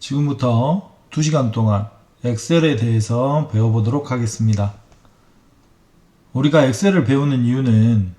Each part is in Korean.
지금부터 2시간 동안 엑셀에 대해서 배워보도록 하겠습니다. 우리가 엑셀을 배우는 이유는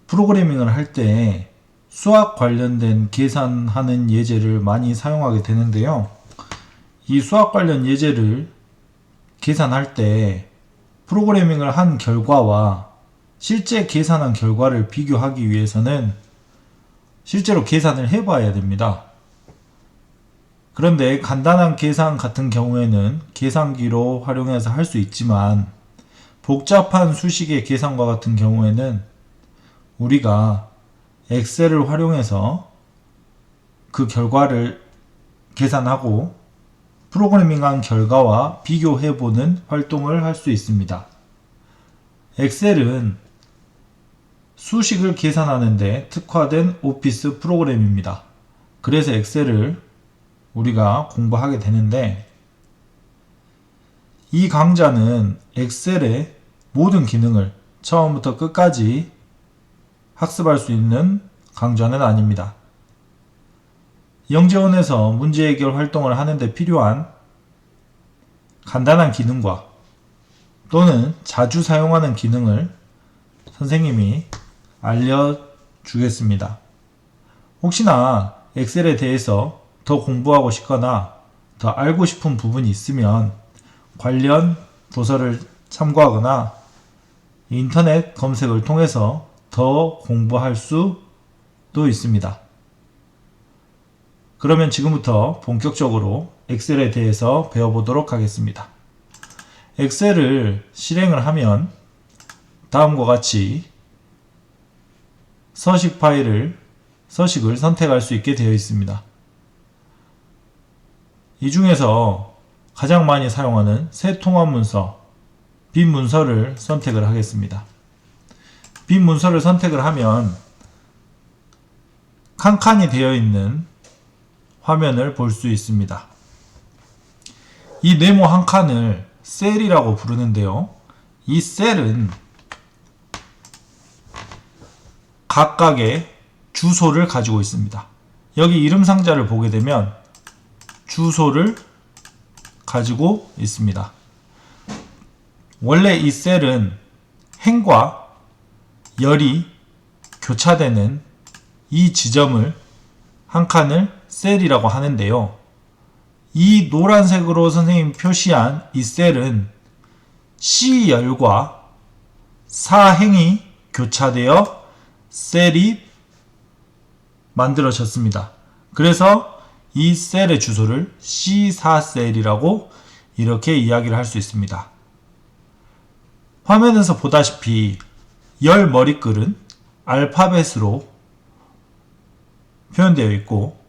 프로그래밍을 할 때 수학 관련된 계산하는 예제를 많이 사용하게 되는데요. 이 수학 관련 예제를 계산할 때 프로그래밍을 한 결과와 실제 계산한 결과를 비교하기 위해서는 실제로 계산을 해봐야 됩니다. 그런데 간단한 계산 같은 경우에는 계산기로 활용해서 할 수 있지만 복잡한 수식의 계산과 같은 경우에는 우리가 엑셀을 활용해서 그 결과를 계산하고 프로그래밍한 결과와 비교해보는 활동을 할 수 있습니다. 엑셀은 수식을 계산하는데 특화된 오피스 프로그램입니다. 그래서 엑셀을 우리가 공부하게 되는데, 이 강좌는 엑셀의 모든 기능을 처음부터 끝까지 학습할 수 있는 강좌는 아닙니다. 영재원에서 문제 해결 활동을 하는데 필요한 간단한 기능과 또는 자주 사용하는 기능을 선생님이 알려주겠습니다. 혹시나 엑셀에 대해서 더 공부하고 싶거나 더 알고 싶은 부분이 있으면 관련 도서를 참고하거나 인터넷 검색을 통해서 더 공부할 수도 있습니다. 그러면 지금부터 본격적으로 엑셀에 대해서 배워보도록 하겠습니다. 엑셀을 실행을 하면 다음과 같이 서식을 선택할 수 있게 되어 있습니다. 이 중에서 가장 많이 사용하는 새 통합 문서, 빈 문서를 선택을 하겠습니다. 빈 문서를 선택을 하면 칸칸이 되어 있는 화면을 볼 수 있습니다. 이 네모 한 칸을 셀이라고 부르는데요. 이 셀은 각각의 주소를 가지고 있습니다. 여기 이름 상자를 보게 되면 주소를 가지고 있습니다. 원래 이 셀은 행과 열이 교차되는 이 지점을 한 칸을 셀이라고 하는데요. 이 노란색으로 선생님이 표시한 이 셀은 C열과 사행이 교차되어 셀이 만들어졌습니다. 그래서 이 셀의 주소를 C4셀이라고 이렇게 이야기를 할 수 있습니다. 화면에서 보다시피 열 머리글은 알파벳으로 표현되어 있고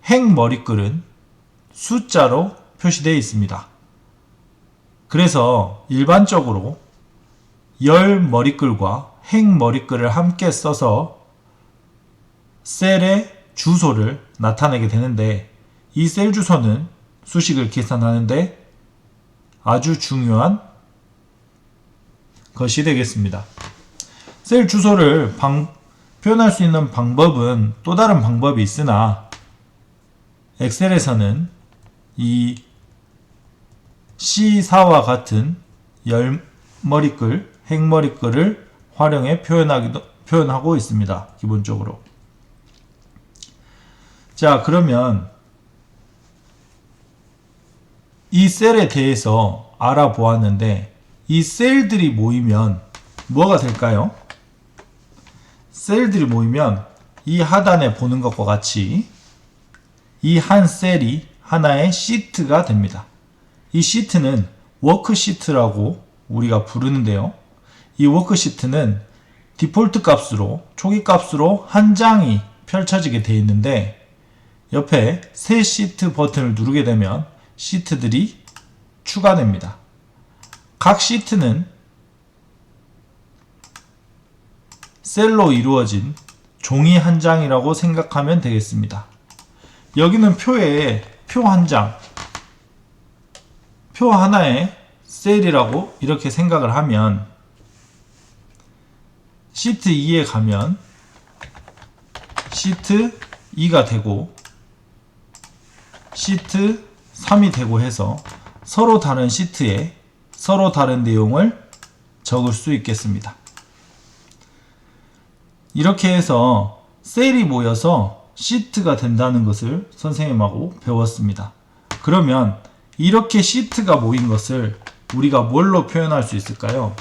행 머리글은 숫자로 표시되어 있습니다. 그래서 일반적으로 열 머리글과 행 머리글을 함께 써서 셀의 주소를 나타내게 되는데, 이 셀 주소는 수식을 계산하는데 아주 중요한 것이 되겠습니다. 셀 주소를 표현할 수 있는 방법은 또 다른 방법이 있으나 엑셀에서는 이 C4와 같은 열머리글, 행머리글을 활용해 표현하고 있습니다. 기본적으로. 자, 그러면 이 셀에 대해서 알아보았는데 이 셀들이 모이면 뭐가 될까요? 셀들이 모이면 이 하단에 보는 것과 같이 이 한 셀이 하나의 시트가 됩니다. 이 시트는 워크시트라고 우리가 부르는데요. 이 워크시트는 디폴트 값으로, 초기 값으로 한 장이 펼쳐지게 되어 있는데, 옆에 새 시트 버튼을 누르게 되면 시트들이 추가됩니다. 각 시트는 셀로 이루어진 종이 한 장이라고 생각하면 되겠습니다. 여기는 표에 표 한 장, 표 하나에 셀이라고 이렇게 생각을 하면 시트 2에 가면 시트 2가 되고 시트 3이 되고 해서 서로 다른 시트에 서로 다른 내용을 적을 수 있겠습니다. 이렇게 해서 셀이 모여서 시트가 된다는 것을 선생님하고 배웠습니다. 그러면 이렇게 시트가 모인 것을 우리가 뭘로 표현할 수 있을까요?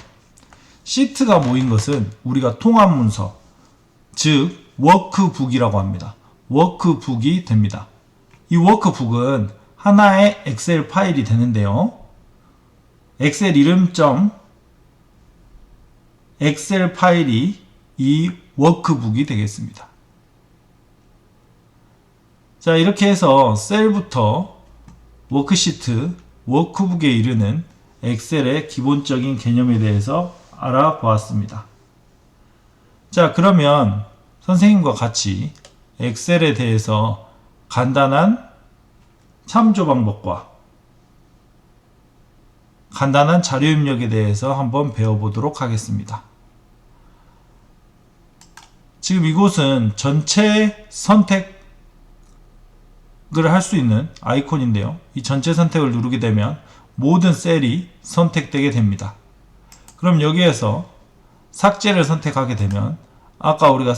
시트가 모인 것은 우리가 통합문서, 즉 워크북이라고 합니다. 워크북이 됩니다. 이 워크북은 하나의 엑셀 파일이 되는데요. 엑셀 이름점 엑셀 파일이 이 워크북이 되겠습니다. 자, 이렇게 해서 셀부터 워크시트, 워크북에 이르는 엑셀의 기본적인 개념에 대해서 알아보았습니다. 자, 그러면 선생님과 같이 엑셀에 대해서 간단한 참조 방법과 간단한 자료 입력에 대해서 한번 배워보도록 하겠습니다. 지금 이곳은 전체 선택을 할 수 있는 아이콘인데요. 이 전체 선택을 누르게 되면 모든 셀이 선택되게 됩니다. 그럼 여기에서 삭제를 선택하게 되면 아까 우리가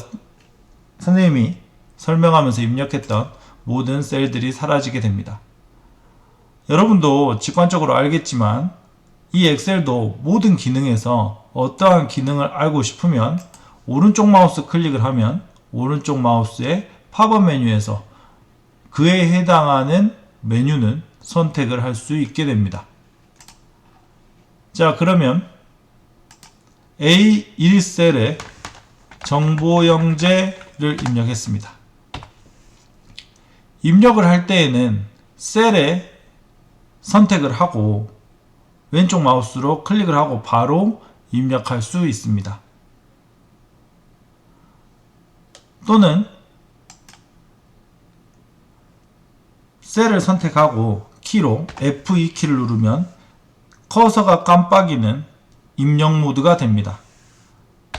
선생님이 설명하면서 입력했던 모든 셀들이 사라지게 됩니다. 여러분도 직관적으로 알겠지만 이 엑셀도 모든 기능에서 어떠한 기능을 알고 싶으면 오른쪽 마우스 클릭을 하면 오른쪽 마우스의 팝업 메뉴에서 그에 해당하는 메뉴는 선택을 할 수 있게 됩니다. 자, 그러면 A1셀에 정보영재를 입력했습니다. 입력을 할 때에는 셀에 선택을 하고 왼쪽 마우스로 클릭을 하고 바로 입력할 수 있습니다. 또는 셀을 선택하고 키로 F2키를 누르면 커서가 깜빡이는 입력 모드가 됩니다.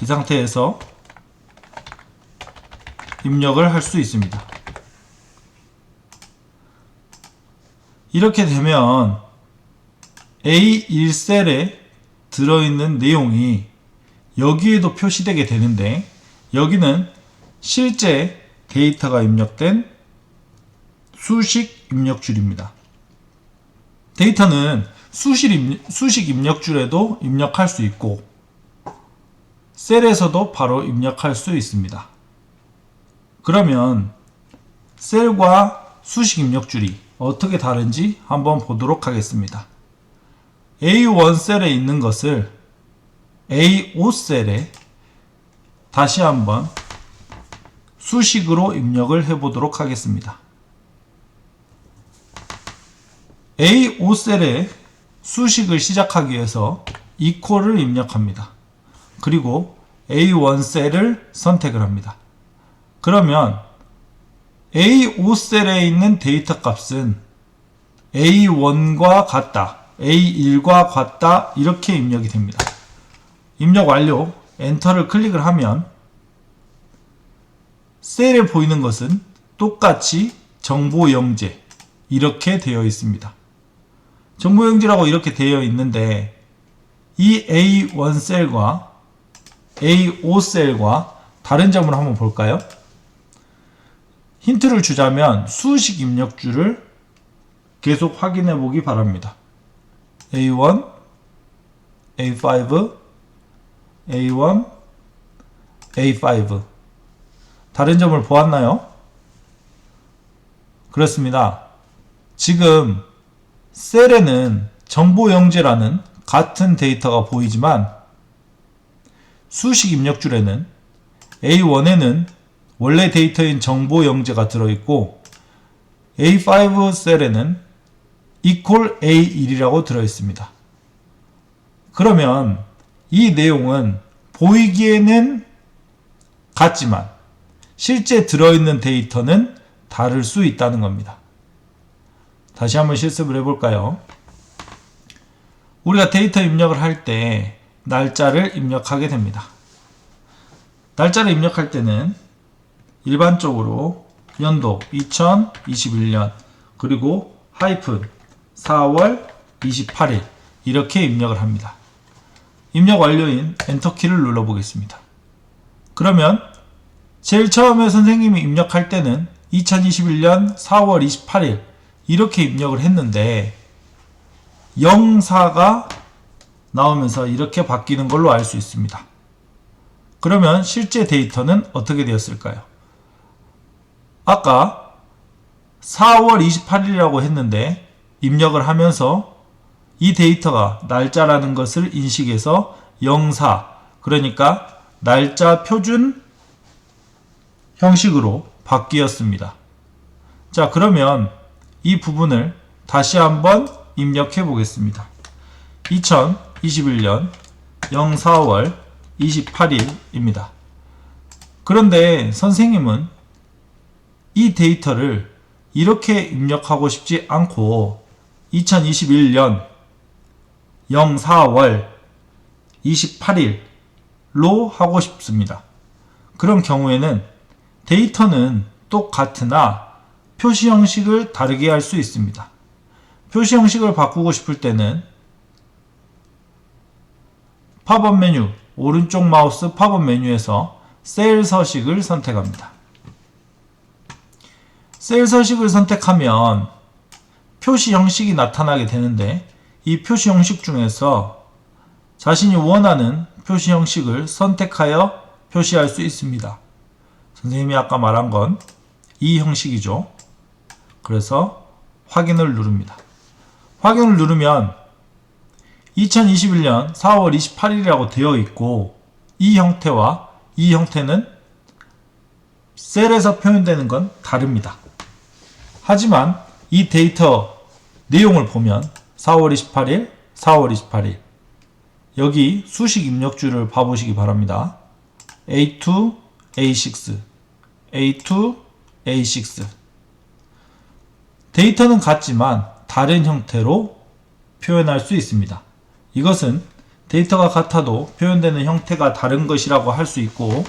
이 상태에서 입력을 할 수 있습니다. 이렇게 되면 A1셀에 들어있는 내용이 여기에도 표시되게 되는데 여기는 실제 데이터가 입력된 수식 입력줄입니다. 데이터는 수식 입력줄에도 입력할 수 있고 셀에서도 바로 입력할 수 있습니다. 그러면 셀과 수식 입력줄이 어떻게 다른지 한번 보도록 하겠습니다. A1셀에 있는 것을 A5셀에 다시 한번 수식으로 입력을 해보도록 하겠습니다. A5셀에 수식을 시작하기 위해서 equal을 입력합니다. 그리고 A1셀을 선택을 합니다. 그러면 A5셀에 있는 데이터 값은 A1과 같다, A1과 같다 이렇게 입력이 됩니다. 입력 완료, 엔터를 클릭을 하면 셀에 보이는 것은 똑같이 정보영재 이렇게 되어 있습니다. 정보영재라고 이렇게 되어 있는데 이 A1셀과 A5셀과 다른 점을 한번 볼까요? 힌트를 주자면 수식 입력줄을 계속 확인해 보기 바랍니다. A1, A5, A1, A5 다른 점을 보았나요? 그렇습니다. 지금 셀에는 정보영재라는 같은 데이터가 보이지만 수식 입력줄에는 A1에는 원래 데이터인 정보영재가 들어있고 A5 셀에는 equal A1이라고 들어있습니다. 그러면 이 내용은 보이기에는 같지만 실제 들어있는 데이터는 다를 수 있다는 겁니다. 다시 한번 실습을 해볼까요? 우리가 데이터 입력을 할 때 날짜를 입력하게 됩니다. 날짜를 입력할 때는 일반적으로 연도 2021년 그리고 하이픈 4월 28일 이렇게 입력을 합니다. 입력 완료인 엔터키를 눌러보겠습니다. 그러면 제일 처음에 선생님이 입력할 때는 2021년 4월 28일 이렇게 입력을 했는데 04가 나오면서 이렇게 바뀌는 걸로 알 수 있습니다. 그러면 실제 데이터는 어떻게 되었을까요? 아까 4월 28일이라고 했는데 입력을 하면서 이 데이터가 날짜라는 것을 인식해서 04, 그러니까 날짜 표준 형식으로 바뀌었습니다. 자, 그러면 이 부분을 다시 한번 입력해 보겠습니다. 2021년 04월 28일입니다. 그런데 선생님은 이 데이터를 이렇게 입력하고 싶지 않고 2021년 04월 28일로 하고 싶습니다. 그런 경우에는 데이터는 똑같으나 표시 형식을 다르게 할 수 있습니다. 표시 형식을 바꾸고 싶을 때는 팝업 메뉴, 오른쪽 마우스 팝업 메뉴에서 셀 서식을 선택합니다. 셀 서식을 선택하면 표시 형식이 나타나게 되는데 이 표시 형식 중에서 자신이 원하는 표시 형식을 선택하여 표시할 수 있습니다. 선생님이 아까 말한 건 이 형식이죠. 그래서 확인을 누릅니다. 확인을 누르면 2021년 4월 28일이라고 되어 있고 이 형태와 이 형태는 셀에서 표현되는 건 다릅니다. 하지만 이 데이터 내용을 보면 4월 28일, 4월 28일 여기 수식 입력줄을 봐보시기 바랍니다. A2, A6, A2, A6 데이터는 같지만 다른 형태로 표현할 수 있습니다. 이것은 데이터가 같아도 표현되는 형태가 다른 것이라고 할 수 있고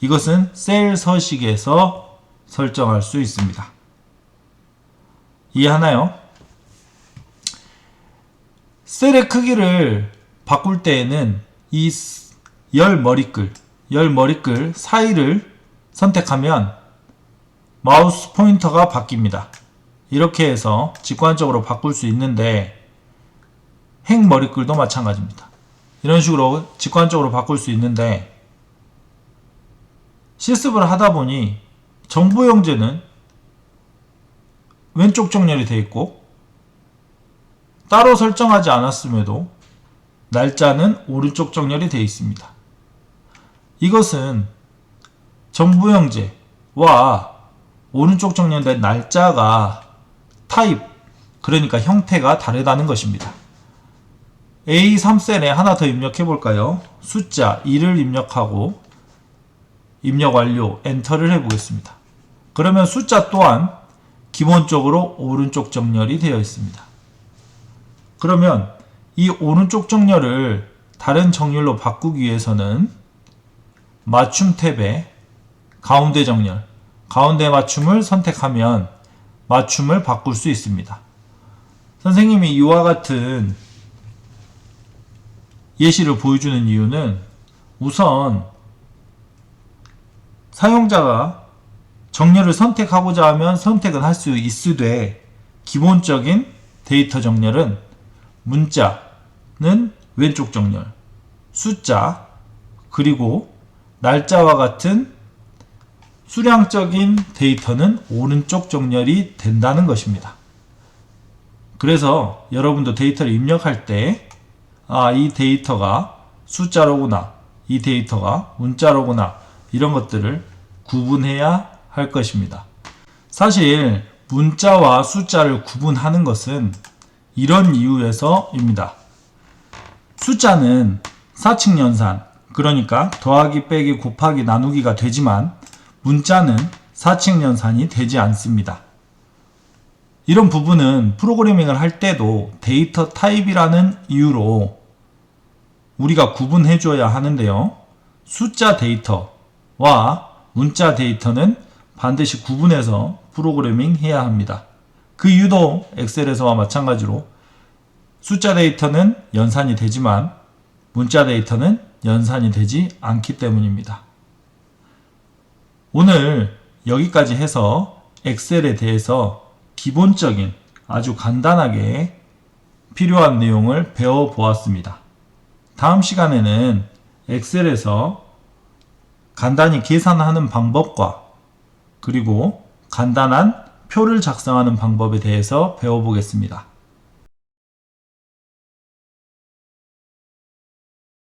이것은 셀 서식에서 설정할 수 있습니다. 이해하나요? 셀의 크기를 바꿀 때에는 이 열 머리글 사이를 선택하면 마우스 포인터가 바뀝니다. 이렇게 해서 직관적으로 바꿀 수 있는데 행 머리글도 마찬가지입니다. 이런 식으로 직관적으로 바꿀 수 있는데 실습을 하다 보니 정보형제는 왼쪽 정렬이 되어 있고 따로 설정하지 않았음에도 날짜는 오른쪽 정렬이 되어 있습니다. 이것은 정보형제와 오른쪽 정렬된 날짜가 타입, 그러니까 형태가 다르다는 것입니다. A3셀에 하나 더 입력해 볼까요? 숫자 2를 입력하고 입력 완료, 엔터를 해 보겠습니다. 그러면 숫자 또한 기본적으로 오른쪽 정렬이 되어 있습니다. 그러면 이 오른쪽 정렬을 다른 정렬로 바꾸기 위해서는 맞춤 탭에 가운데 정렬, 가운데 맞춤을 선택하면 맞춤을 바꿀 수 있습니다. 선생님이 이와 같은 예시를 보여주는 이유는 우선 사용자가 정렬을 선택하고자 하면 선택은 할 수 있으되 기본적인 데이터 정렬은 문자는 왼쪽 정렬, 숫자, 그리고 날짜와 같은 수량적인 데이터는 오른쪽 정렬이 된다는 것입니다. 그래서 여러분도 데이터를 입력할 때 이 데이터가 숫자로구나, 이 데이터가 문자로구나 이런 것들을 구분해야 할 것입니다. 사실 문자와 숫자를 구분하는 것은 이런 이유에서입니다. 숫자는 사칙연산, 그러니까 더하기 빼기 곱하기 나누기가 되지만 문자는 사칙연산이 되지 않습니다. 이런 부분은 프로그래밍을 할 때도 데이터 타입이라는 이유로 우리가 구분해 줘야 하는데요. 숫자 데이터와 문자 데이터는 반드시 구분해서 프로그래밍 해야 합니다. 그 이유도 엑셀에서와 마찬가지로 숫자 데이터는 연산이 되지만 문자 데이터는 연산이 되지 않기 때문입니다. 오늘 여기까지 해서 엑셀에 대해서 기본적인 아주 간단하게 필요한 내용을 배워보았습니다. 다음 시간에는 엑셀에서 간단히 계산하는 방법과 그리고 간단한 표를 작성하는 방법에 대해서 배워보겠습니다.